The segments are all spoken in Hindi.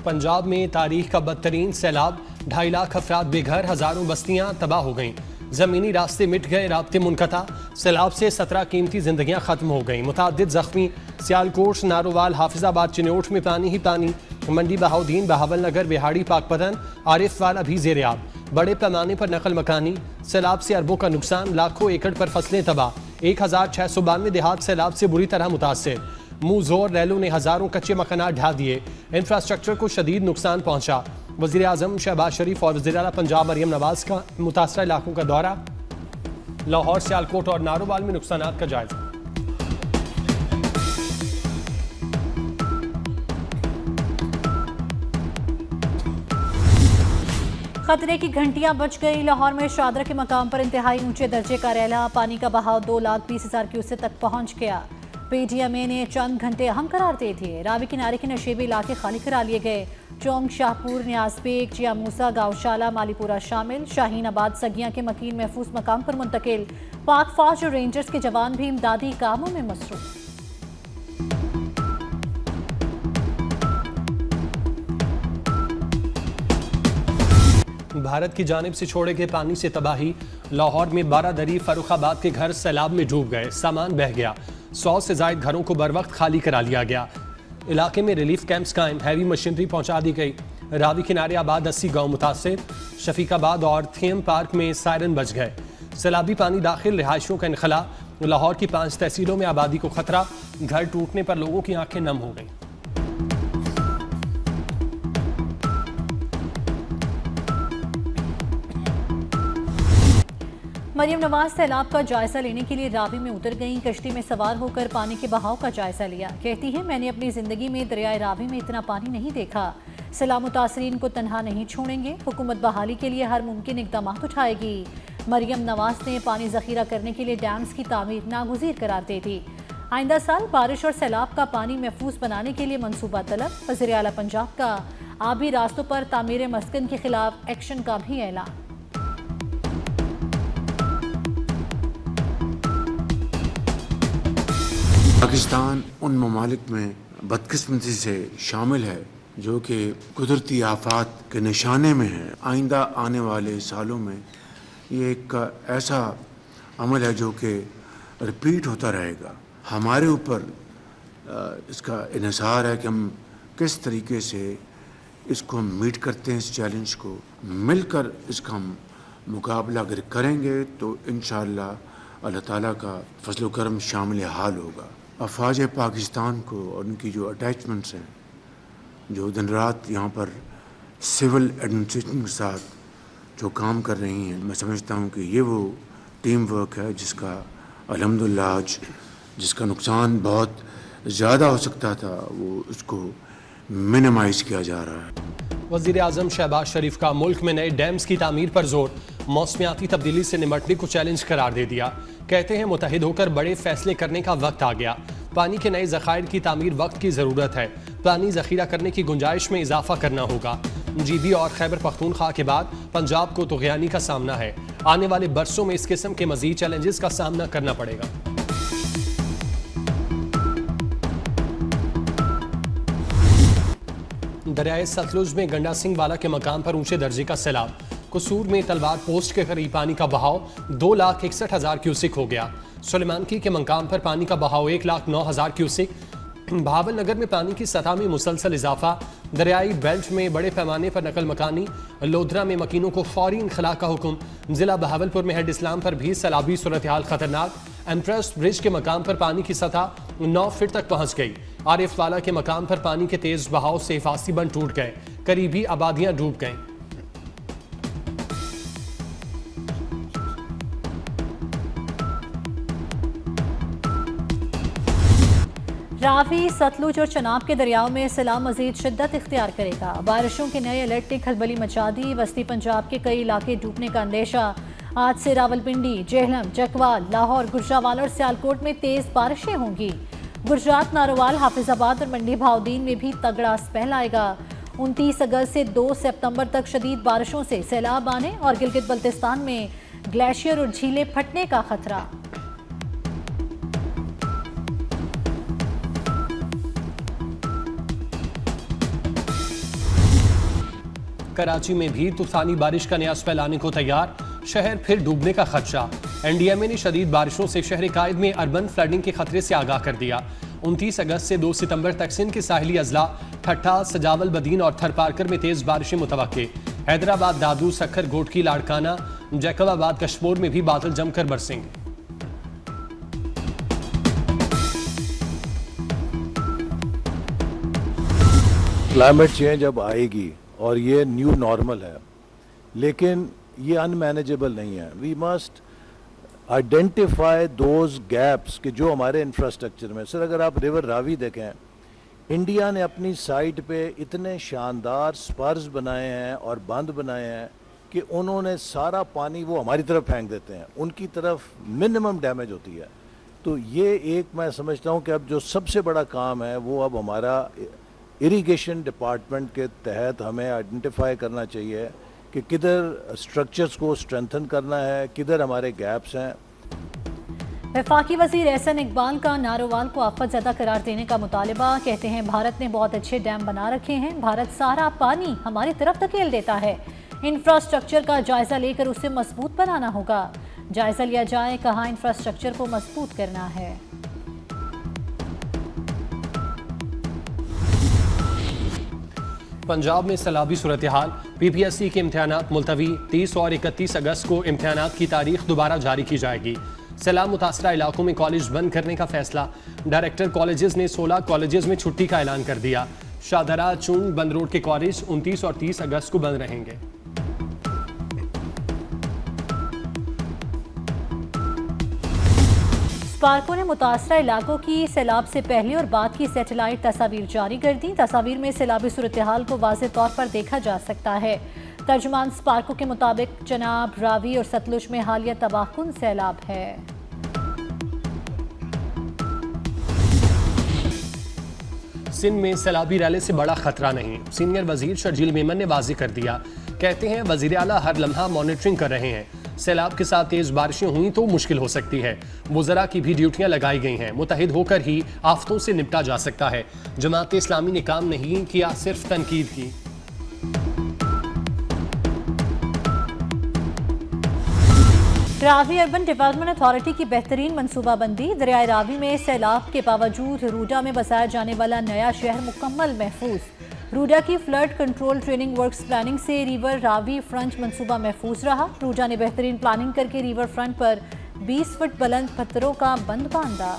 पंजाब में तारीख का बदतरीन सैलाब, 2.5 लाख अफराद बेघर, हजारों बस्तियां तबाह हो गईं। ज़मीनी रास्ते मिट गए, राब्ते मुनक़ता। सैलाब से 17 कीमती जिंदगियां खत्म हो गईं, मुताद्दिद जख्मी। सियालकोट, नारोवाल, हाफिजाबाद, चिन्योट में पानी ही पानी। मंडी, बहाउद्दीन, बहावल नगर, बिहाड़ी, पाकपतन, आरिफ वाला भी ज़ेर-ए-आब। बड़े पैमाने पर नकल मकानी। सैलाब से अरबों का नुकसान, लाखों एकड़ पर फसलें तबाह। 1692 देहात सैलाब से बुरी तरह मुतासर। मुंह जोर रैलों ने हजारों कच्चे मकानात ढा दिए, इंफ्रास्ट्रक्चर को शदीद नुकसान पहुंचा। वज़ीर आज़म शहबाज शरीफ और वज़ीर आला पंजाब मरियम नवाज का मुतासरा इलाकों का दौरा। लाहौर, सियालकोट और नारोवाल में नुकसानात का जायजा। खतरे की घंटियां बज गई। लाहौर में शादरा के मकाम पर इंतहाई ऊंचे दर्जे का रैला, पानी का बहाव 2,20,000 क्यूसेक तक पहुंच गया। पीटीएमए ने चंद घंटे अहम करार दे दिए। रावी किनारे के नशेबी इलाके खाली करा लिए गए। चौंक, शाहपुर, न्याजबेग, जिया मूसा, गावशाला, मालीपुरा शामिल। शाहीन आबाद सगियां के मकीन महफूज मकाम पर मुंतकिल। पाक फौज और रेंजर्स के जवान भी इमदादी कामों में मसरूफ। भारत की जानिब से छोड़े गए पानी से तबाही। लाहौर में बारादरी, फर्रुखाबाद के घर सैलाब में डूब गए, सामान बह गया। 100 से ज्यादा घरों को बर वक्त खाली करा लिया गया। इलाके में रिलीफ कैंप्स कायम, हैवी मशीनरी पहुंचा दी गई। रावी किनारे आबाद 80 गांव मुतासिर। शफीकाबाद और थीम पार्क में सायरन बज गए। सैलाबी पानी दाखिल, रिहायशों का इनखला। लाहौर की 5 तहसीलों में आबादी को खतरा। घर टूटने पर लोगों की आंखें नम हो गई। मरियम नवाज सैलाब का जायजा लेने के लिए रावी में उतर गईं। कश्ती में सवार होकर पानी के बहाव का जायजा लिया। कहती है, मैंने अपनी जिंदगी में दरियाए रावी में इतना पानी नहीं देखा। सैलाब मुतासरीन को तन्हा नहीं छोड़ेंगे, हुकूमत बहाली के लिए हर मुमकिन इकदाम उठाएगी। मरियम नवाज ने पानी जखीरा करने के लिए डैम्स की तामीर नागुज़ीर करार दे दी। आइंदा साल बारिश और सैलाब का पानी महफूज बनाने के लिए मनसूबा तलब। वज़ीर आला पंजाब का आबी रास्तों पर तामीर मस्कन के खिलाफ एक्शन का भी ऐलान। पाकिस्तान उन ममालिक में बदकिस्मती से शामिल है जो कि कुदरती आफात के निशाने में है। आइंदा आने वाले सालों में ये एक ऐसा अमल है जो कि रिपीट होता रहेगा। हमारे ऊपर इसका इन्हिसार है कि हम किस तरीके से इसको मीट करते हैं। इस चैलेंज को मिलकर इसका हम मुकाबला अगर करेंगे तो इंशाअल्लाह अल्लाह ताला का फजल करम शामिल हाल होगा। अफवाज पाकिस्तान को और उनकी जो अटैचमेंट्स हैं, जो दिन रात यहाँ पर सिविल एडमिनिस्ट्रेशन के साथ जो काम कर रही हैं, मैं समझता हूँ कि ये वो टीम वर्क है जिसका अल्हम्दुलिल्लाह आज जिसका नुकसान बहुत ज़्यादा हो सकता था वो उसको मिनिमाइज़ किया जा रहा है। वज़ीर आज़म शहबाज शरीफ का मुल्क में नए डैम्स की तामीर पर जोर। मौसमियाती तब्दीली से निमटने को चैलेंज करार दे दिया। कहते हैं, मुतहिद होकर बड़े फैसले करने का वक्त आ गया। पानी के नए ज़खायर की तामीर वक्त की ज़रूरत है। पानी ज़खीरा करने की गुंजाइश में इजाफा करना होगा। जीबी और खैबर पख्तूनख्वा के बाद पंजाब को तुग़यानी का सामना है। आने वाले बरसों में इस किस्म के मज़ीद चैलेंजेस का सामना करना पड़ेगा। दरियाए सतलुज में गंडा सिंह वाला के मकाम पर ऊंचे दर्जे का सैलाब। कसूर में तलवार पोस्ट के करीब पानी का बहाव 2,61,000 क्यूसिक हो गया। सुलेमानकी के मकाम पर पानी का बहाव 1,09,000 क्यूसिक। बहावल नगर में पानी की सतह में मुसलसल इजाफा। दरियाई बेल्ट में बड़े पैमाने पर नकल मकानी। लोधरा में मकीनों को फौरी इनखला का हुक्म। जिला बहावलपुर में हेड इस्लाम पर भी सैलाबी सूरत हाल खतरनाक। एम्प्रेस ब्रिज के मकाम पर पानी की सतह 9 फीट तक पहुंच गई। आरिफ वाला के मकाम पर पानी के तेज बहाव से हिफाजती बंद टूट गए। करीबी आबादियां डूब गईं। रावी, सतलुज और चनाब के दरियाओं में सैलाब मजीद शिद्दत इख्तियार करेगा। बारिशों के नए अलर्ट ने खलबली मचा दी। वस्ती पंजाब के कई इलाके डूबने का अंदेशा। आज से रावलपिंडी, जेहलम, चकवाल, लाहौर, गुजरावाला और सियालकोट में तेज बारिशें होंगी। गुजरात, नारोवाल, हाफिजाबाद और मंडी बहाउद्दीन में भी तगड़ा स्पेल आएगा। 29 अगस्त से 2 सितंबर तक शदीद बारिशों से सैलाब आने और गिलगित बल्तिस्तान में ग्लेशियर और झीलें फटने का खतरा। कराची में भी तूफानी बारिश का नया स्पेल आने को तैयार, शहर फिर डूबने का खदशा। एनडीएमए ने शदीद बारिशों से शहर कायद में अर्बन फ्लडिंग के खतरे से आगाह कर दिया। 29 अगस्त से 2 सितंबर तक सिंध के साहिली अजला ठट्ठा, सजावल बदीन और थरपारकर में तेज बारिशें मुतवक्के। हैदराबाद, दादू, सखर, घोटकी, लाड़काना, जैकबाबाद, कशमोर में भी बादल जमकर बरसेंगे। क्लाइमेट चेंज अब आएगी और ये न्यू नॉर्मल है, लेकिन ये अनमैनेजेबल नहीं है। We must identify those gaps कि जो हमारे इंफ्रास्ट्रक्चर में। सर, अगर आप रिवर रावी देखें, इंडिया ने अपनी साइड पे इतने शानदार स्पर्स बनाए हैं और बंद बनाए हैं कि उन्होंने सारा पानी वो हमारी तरफ फेंक देते हैं, उनकी तरफ मिनिमम डैमेज होती है। तो ये एक मैं समझता हूँ कि अब जो सबसे बड़ा काम है वो अब हमारा इरिगेशन डिपार्टमेंट के तहत हमें आइडेंटिफाई करना चाहिए कि किधर स्ट्रक्चर्स को स्ट्रेंथन करना है, किधर हमारे गैप्स हैं। वफाकी वजीर एहसन इकबाल का नारोवाल को आफत ज़दा करार देने का मुतालबा। कहते हैं भारत ने बहुत अच्छे डैम बना रखे हैं, भारत सारा पानी हमारी तरफ धकेल देता है। इंफ्रास्ट्रक्चर का जायजा लेकर उसे मजबूत बनाना होगा। जायजा लिया जाए, कहाँ इंफ्रास्ट्रक्चर को मजबूत करना है। पंजाब में सैलाबी सूरत हाल, पीपीएससी के इम्तहानात मुलतवी। 30 और 31 अगस्त को इम्तहानात की तारीख दोबारा जारी की जाएगी। सैलाब मुतासरा इलाकों में कॉलेज बंद करने का फैसला। डायरेक्टर कॉलेजेस ने 16 कॉलेजेस में छुट्टी का ऐलान कर दिया। शाहदरा, चुंग, बंद रोड के कॉलेज 29 और 30 अगस्त को बंद रहेंगे। स्पार्को ने मुतासरा इलाकों की सैलाब से पहले और बाद की सैटेलाइट तस्वीर जारी कर दी। तस्वीर में सैलाबी सूरत हाल को वाज़ेह तौर पर देखा जा सकता है। तर्जुमान स्पार्को के मुताबिक चनाब, रावी और सतलुज में हालिया तबाहकुन सैलाब है। सिंध में सैलाबी रैली से बड़ा खतरा नहीं, सीनियर वजीर शर्जील मेमन ने वाज़ेह कर दिया। कहते हैं वजीर आला हर लम्हा मॉनिटरिंग कर रहे हैं। सैलाब के साथ तेज बारिशें हुई तो मुश्किल हो सकती है। वज़रा की भी ड्यूटियां लगाई गई हैं। मुतहिद होकर ही आफतों से निपटा जा सकता है। जमात इस्लामी ने काम नहीं किया, सिर्फ तनकीद की। रावी अर्बन डेवलपमेंट अथॉरिटी की बेहतरीन मनसूबाबंदी। दरियाए रावी में सैलाब के बावजूद रूडा में बसाया जाने वाला नया शहर मुकम्मल महफूज। रूडा की flood control training works planning से रिवर रावी फ्रंट मंसूबा महफूज रहा। रूडा ने बेहतरीन प्लानिंग करके रिवर फ्रंट पर 20 फुट बुलंद पत्थरों का बंद बांधा।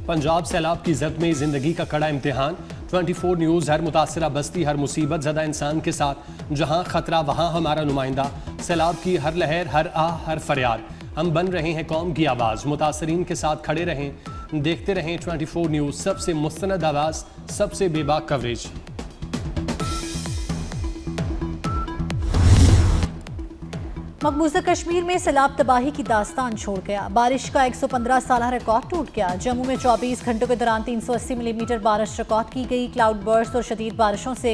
पंजाब सैलाब की जद में जिंदगी का कड़ा इम्तिहान। 24 न्यूज़, हर मुतासरा बस्ती, हर मुसीबत ज़दा इंसान के साथ, जहां खतरा वहां हमारा नुमाइंदा। सैलाब की हर लहर, हर आह, हर फरियाद, हम बन रहे हैं कौम की आवाज़। मुतासरीन के साथ खड़े रहें, देखते रहें 24 न्यूज़, सबसे मुस्तनद आवाज़, सबसे बेबाक कवरेज। मकबूजा कश्मीर में सैलाब तबाही की दास्तान छोड़ गया। बारिश का 115 साल रिकॉर्ड टूट गया। जम्मू में 24 घंटों के दौरान 380 मिलीमीटर बारिश रिकॉर्ड की गई। क्लाउड बर्स्ट और शदीद बारिशों से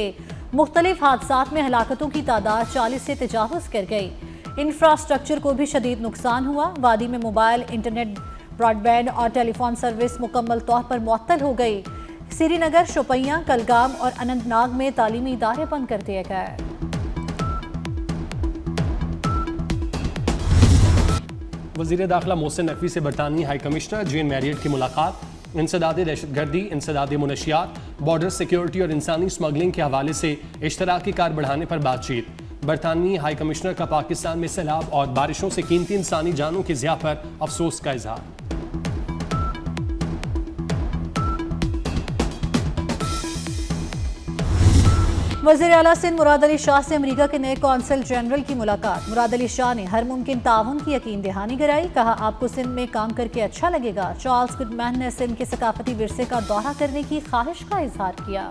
मुख्तलिफ हादसात में हलाकतों की तादाद 40 से तजावुज कर गई। इंफ्रास्ट्रक्चर को भी शदीद नुकसान हुआ। वादी में मोबाइल, इंटरनेट, ब्रॉडबैंड और टेलीफोन सर्विस मुकम्मल तौर पर मुअत्तल हो गई। श्रीनगर, शोपियां, कलगाम और अनंतनाग में तालीमी इदारे बंद कर दिए गए। वज़ीर दाखिला मोहसिन नकवी से बरतानवी हाई कमिश्नर जेन मैरियट की मुलाकात। इंसदाद दहशतगर्दी, इंसदाद मुनशियात, बॉर्डर सिक्योरिटी और इंसानी स्मगलिंग के हवाले से इश्तराकी कार बढ़ाने पर बातचीत। बरतानवी हाई कमिश्नर का पाकिस्तान में सैलाब और बारिशों से कीमती इंसानी जानों की ज़िया पर अफसोस का इजहार। वज़ीर आला सिंध मुराद अली शाह से अमेरिका के नए कौंसल जनरल की मुलाकात। मुराद अली शाह ने हर मुमकिन ताउन की यकीन दहानी कराई। कहा, आपको सिंध में काम करके अच्छा लगेगा। चार्ल्स गुडमैन ने सिंध के सकाफती विरसे का दौरा करने की ख्वाहिश का इजहार किया।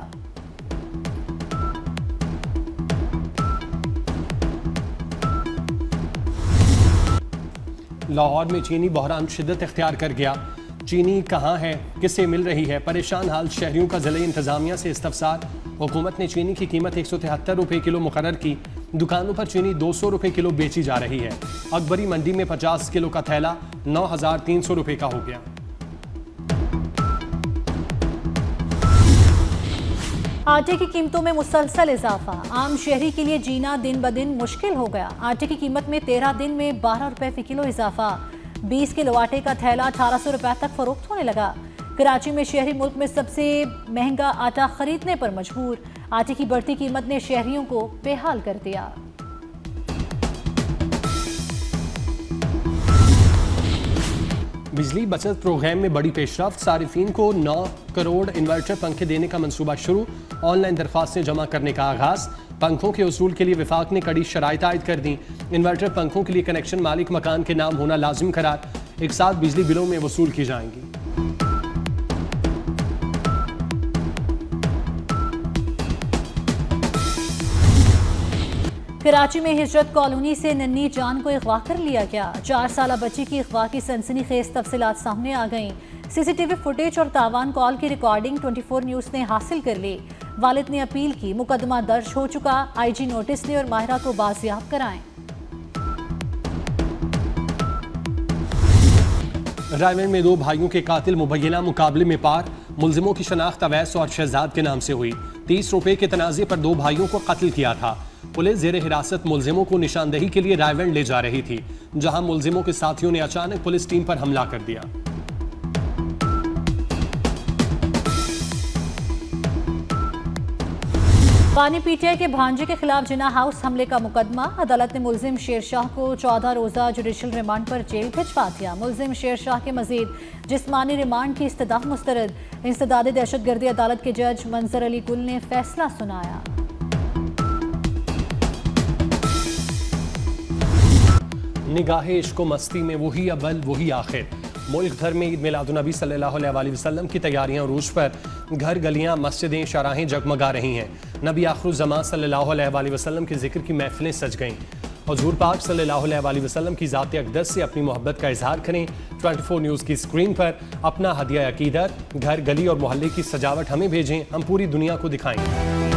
लाहौर में चीनी बहरान शिद्दत इख्तियार कर गया। चीनी कहाँ है, किससे मिल रही है, परेशान हाल शहरियों का ज़िले इंतज़ामिया से इस्तफसार। हुकूमत ने चीनी की कीमत 173 रुपये किलो मुकर्रर की। दुकानों पर चीनी 200 रुपये किलो बेची जा रही है। अकबरी मंडी में 50 किलो का थैला 9,300 रुपये का हो गया। आटे की कीमतों में मुसलसल इजाफा, आम शहरी के लिए जीना दिन ब दिन मुश्किल हो गया। आटे की कीमत में 13 दिन में 12 रुपए फी किलो इजाफा, 20 किलो आटे का थैला 1800 रुपए तक फरोख्त होने लगा। कराची में शहरी मुल्क में सबसे महंगा आटा खरीदने पर मजबूर, आटे की बढ़ती कीमत ने शहरियों को बेहाल कर दिया। बिजली बचत प्रोग्राम में बड़ी पेशरफ्त, सारिफीन को 9 करोड़ इन्वर्टर पंखे देने का मंसूबा शुरू, ऑनलाइन दरख्वास्तें जमा करने का आगाज। पंखों के उसूल के लिए विफाक ने कड़ी शराइत आयद कर दी। इन्वर्टर पंखों के लिए कनेक्शन मालिक मकान के नाम होना लाजिम करार, एक साथ बिजली बिलों में वसूल की जाएंगी। कराची में हिजरत कॉलोनी से नन्ही जान को अगवा कर लिया गया। 4 साल बच्ची की अगवा की सनसनीखेज तफसीलात सामने आ गईं। सीसीटीवी फुटेज और तावान कॉल की रिकॉर्डिंग 24 न्यूज़ ने हासिल कर ली। वालिद ने अपील की, मुकदमा दर्ज हो चुका, आईजी नोटिस ने और माहिरा को बाजियाब कराएं। रायगढ़ में 2 भाइयों के कातिल मुबैना मुकाबले में पार, मुलजिमों की शनाख्त अवैस और शहजाद के नाम से हुई। 30 रुपए के तनाजे पर 2 भाइयों को कत्ल किया था। पुलिस जेर हिरासत मुलजिमों को निशानदेही के लिए रायगढ़ ले जा रही थी, जहां मुलजिमों के साथियों ने अचानक पुलिस टीम पर हमला कर दिया। पानी पीटीआई के भांजे के खिलाफ जिना हाउस हमले का मुकदमा, अदालत ने मुलजिम शेरशाह को 14 रोजा जुडिशल रिमांड पर जेल भिजवा दिया। मुलजिम शेरशाह के मजीद जिस्मानी रिमांड की इस्तदा मुस्तरद। इंसदाद दहशतगर्दी अदालत के जज मंजर अली गुल ने फैसला सुनाया। निगाहे इश्क मस्ती में वही अव्वल वही आखिर। मुल्क भर में ईद मिलादुन्नबी सल्लल्लाहु अलैहि वसल्लम की तैयारियां उरूज पर, घर गलियां मस्जिदें शाहराहें जगमगा रही हैं। नबी आखिरुज़्ज़मान सल्लल्लाहु अलैहि वसल्लम के जिक्र की महफिलें सज गईं। हुज़ूर पाक सल्लल्लाहु अलैहि वसल्लम की ज़ात अक़दस से अपनी मोहब्बत का इजहार करें। 24 न्यूज़ की स्क्रीन पर अपना हदिया अकीदत, घर गली और मोहल्ले की सजावट हमें भेजें, हम पूरी दुनिया को दिखाएंगे।